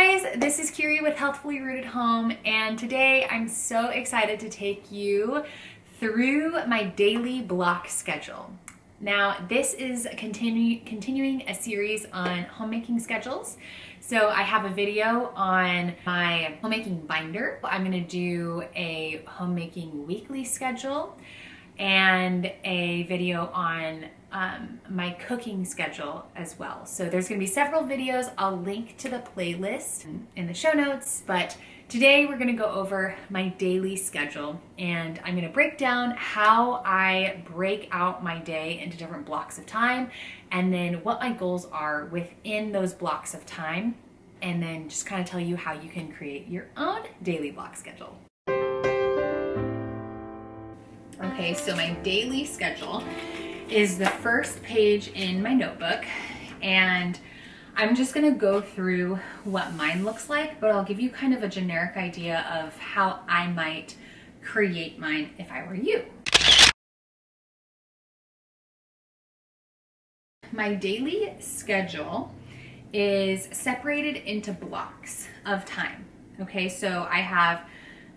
guys, this is Kiri with Healthfully Rooted Home, and today I'm so excited to take you through my daily block schedule. Now, this is continuing a series on homemaking schedules. So I have a video on my homemaking binder. I'm gonna do a homemaking weekly schedule and a video on my cooking schedule as well. So there's gonna be several videos. I'll link to the playlist in the show notes, but today we're gonna go over my daily schedule, and I'm gonna break down how I break out my day into different blocks of time, and then what my goals are within those blocks of time, and then just kind of tell you how you can create your own daily block schedule. Okay, so my daily schedule is the first page in my notebook, and I'm just gonna go through what mine looks like, but I'll give you kind of a generic idea of how I might create mine if I were you. My daily schedule is separated into blocks of time. Okay, so I have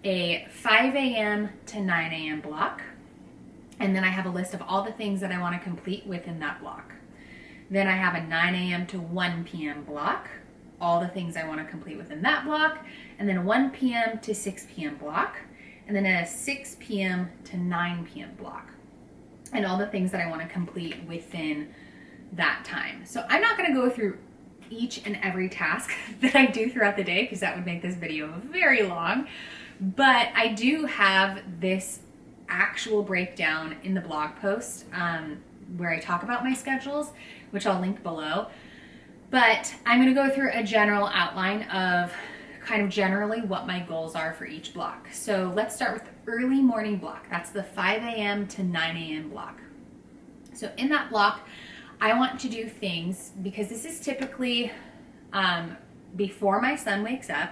a 5 a.m. to 9 a.m. block, and then I have a list of all the things that I want to complete within that block. Then I have a 9 a.m. to 1 p.m. block, all the things I want to complete within that block, and then a 1 p.m. to 6 p.m. block, and then a 6 p.m. to 9 p.m. block, and all the things that I want to complete within that time. So I'm not going to go through each and every task that I do throughout the day, because that would make this video very long, but I do have this actual breakdown in the blog post where I talk about my schedules, which I'll link below. But I'm going to go through a general outline of kind of generally what my goals are for each block. So let's start with the early morning block. That's the 5 a.m. to 9 a.m. block. So in that block, I want to do things, because this is typically before my son wakes up,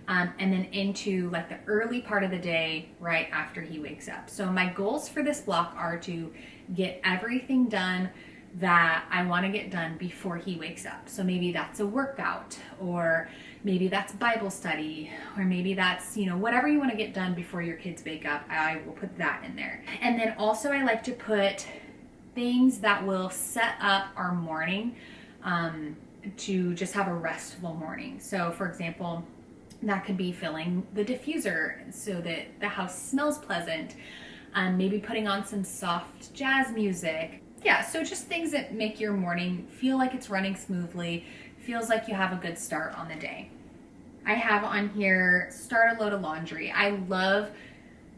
and then into like the early part of the day right after he wakes up. So my goals for this block are to get everything done that I want to get done before he wakes up. So maybe that's a workout, or maybe that's Bible study, or maybe that's, whatever you want to get done before your kids wake up, I will put that in there. And then also I like to put things that will set up our morning to just have a restful morning. So for example, that could be filling the diffuser so that the house smells pleasant, maybe putting on some soft jazz music. Yeah, so just things that make your morning feel like it's running smoothly, feels like you have a good start on the day. I have on here, start a load of laundry. I love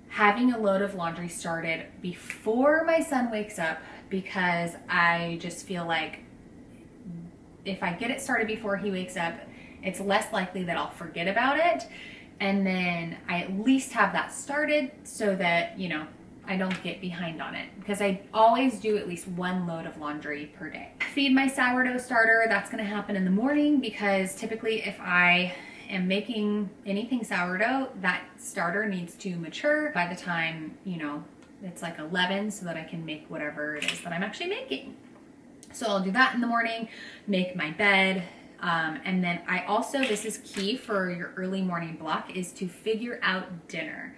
having a load of laundry started before my son wakes up, because I just feel like if I get it started before he wakes up, it's less likely that I'll forget about it. And then I at least have that started so that, I don't get behind on it, because I always do at least one load of laundry per day. Feed my sourdough starter. That's going to happen in the morning, because typically if I am making anything sourdough, that starter needs to mature by the time, it's like 11, so that I can make whatever it is that I'm actually making. So I'll do that in the morning, make my bed, and then I also, this is key for your early morning block, is to figure out dinner.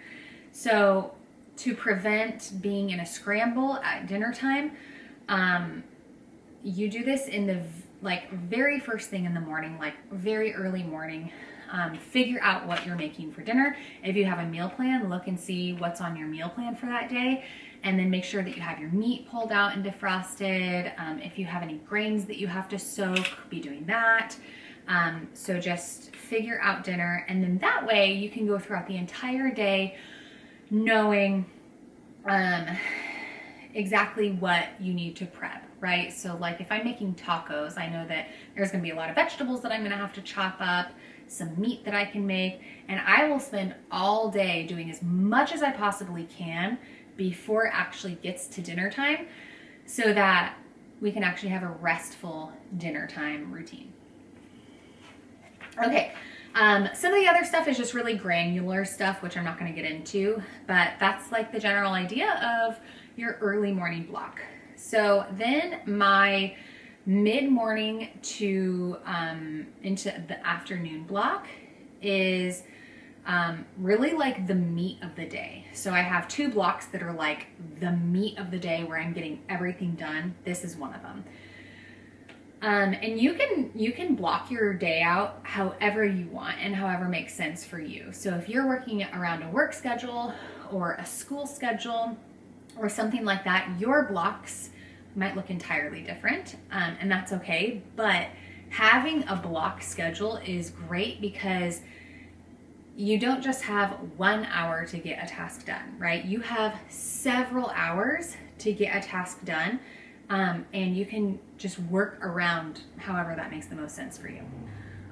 So to prevent being in a scramble at dinner time, you do this in the very first thing in the morning, like very early morning. Figure out what you're making for dinner. If you have a meal plan, look and see what's on your meal plan for that day, and then make sure that you have your meat pulled out and defrosted. If you have any grains that you have to soak, be doing that. So just figure out dinner, and then that way you can go throughout the entire day knowing exactly what you need to prep, right? So like if I'm making tacos, I know that there's gonna be a lot of vegetables that I'm gonna have to chop up, some meat that I can make, and I will spend all day doing as much as I possibly can before it actually gets to dinner time, so that we can actually have a restful dinner time routine. Okay, some of the other stuff is just really granular stuff, which I'm not going to get into, but that's like the general idea of your early morning block. So then my Mid-morning to into the afternoon block is really like the meat of the day. So I have 2 blocks that are like the meat of the day where I'm getting everything done. This is one of them. And you can block your day out however you want and however makes sense for you. So if you're working around a work schedule or a school schedule or something like that, your blocks might look entirely different, and that's okay. But having a block schedule is great because you don't just have 1 hour to get a task done, right? You have several hours to get a task done, and you can just work around however that makes the most sense for you.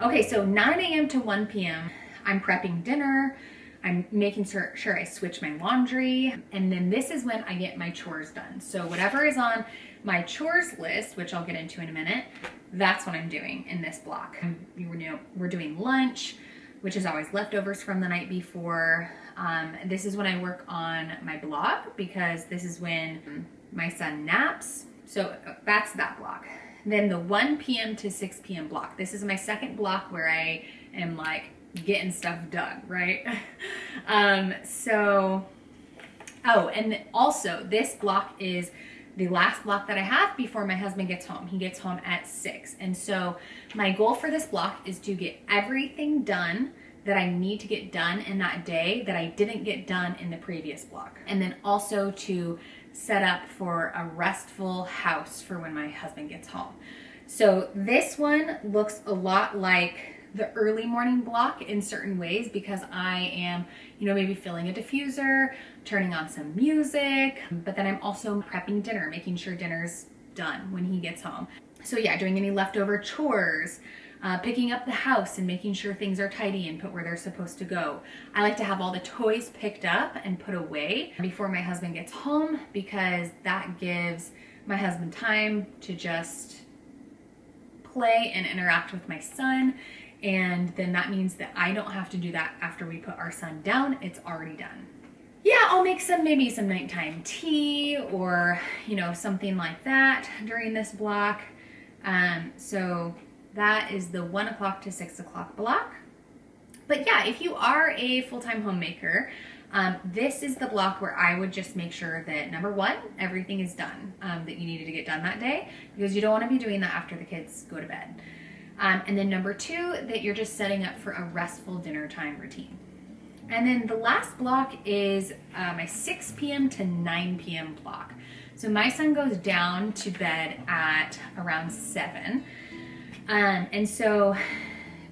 Okay, so 9 a.m. to 1 p.m., I'm prepping dinner, I'm making sure I switch my laundry, and then this is when I get my chores done. So whatever is on my chores list, which I'll get into in a minute, that's what I'm doing in this block. We're doing lunch, which is always leftovers from the night before. This is when I work on my blog because this is when my son naps. So that's that block. Then the 1 p.m. to 6 p.m. block. This is my second block where I am like getting stuff done, right? And also this block is the last block that I have before my husband gets home. He gets home at 6. And so my goal for this block is to get everything done that I need to get done in that day that I didn't get done in the previous block. And then also to set up for a restful house for when my husband gets home. So this one looks a lot like the early morning block in certain ways because I am, maybe filling a diffuser, turning on some music, but then I'm also prepping dinner, making sure dinner's done when he gets home. So yeah, doing any leftover chores, picking up the house and making sure things are tidy and put where they're supposed to go. I like to have all the toys picked up and put away before my husband gets home because that gives my husband time to just play and interact with my son. And then that means that I don't have to do that after we put our son down. It's already done. Yeah, I'll make maybe some nighttime tea or, something like that during this block. So that is the 1 o'clock to 6 o'clock block. But yeah, if you are a full-time homemaker, this is the block where I would just make sure that number 1, everything is done that you needed to get done that day because you don't want to be doing that after the kids go to bed. And then number 2, that you're just setting up for a restful dinner time routine. And then the last block is my 6 p.m. to 9 p.m. block. So my son goes down to bed at around 7. And so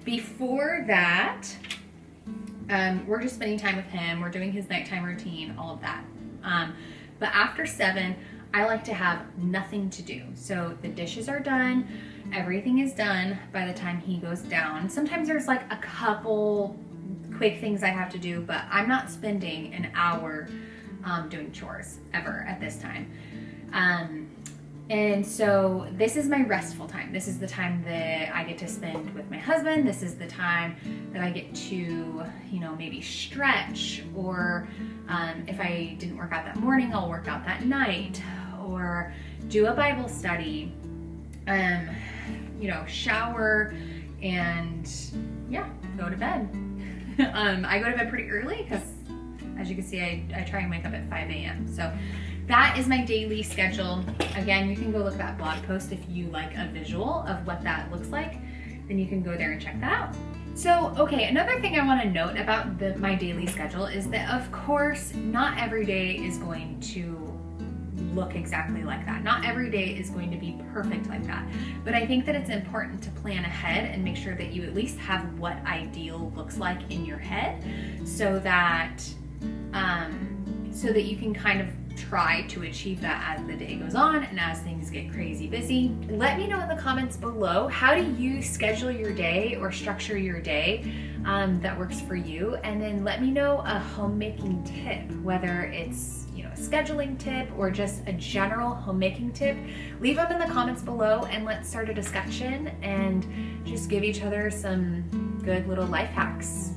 before that, we're just spending time with him. We're doing his nighttime routine, all of that. But after 7, I like to have nothing to do. So the dishes are done. Everything is done by the time he goes down. Sometimes there's like a couple quick things I have to do, but I'm not spending an hour doing chores ever at this time. And so this is my restful time. This is the time that I get to spend with my husband. This is the time that I get to, maybe stretch, or if I didn't work out that morning, I'll work out that night, or do a Bible study, shower, and yeah, go to bed. I go to bed pretty early because, as you can see, I try and wake up at 5 a.m. So that is my daily schedule. Again, you can go look at that blog post if you like a visual of what that looks like. Then you can go there and check that out. So, okay, another thing I want to note about my daily schedule is that, of course, not every day is going to look exactly like that. Not every day is going to be perfect like that. But I think that it's important to plan ahead and make sure that you at least have what ideal looks like in your head so that you can kind of try to achieve that as the day goes on and as things get crazy busy. Let me know in the comments below, how do you schedule your day or structure your day that works for you? And then let me know a homemaking tip, whether it's a scheduling tip or just a general homemaking tip. Leave them in the comments below and let's start a discussion and just give each other some good little life hacks.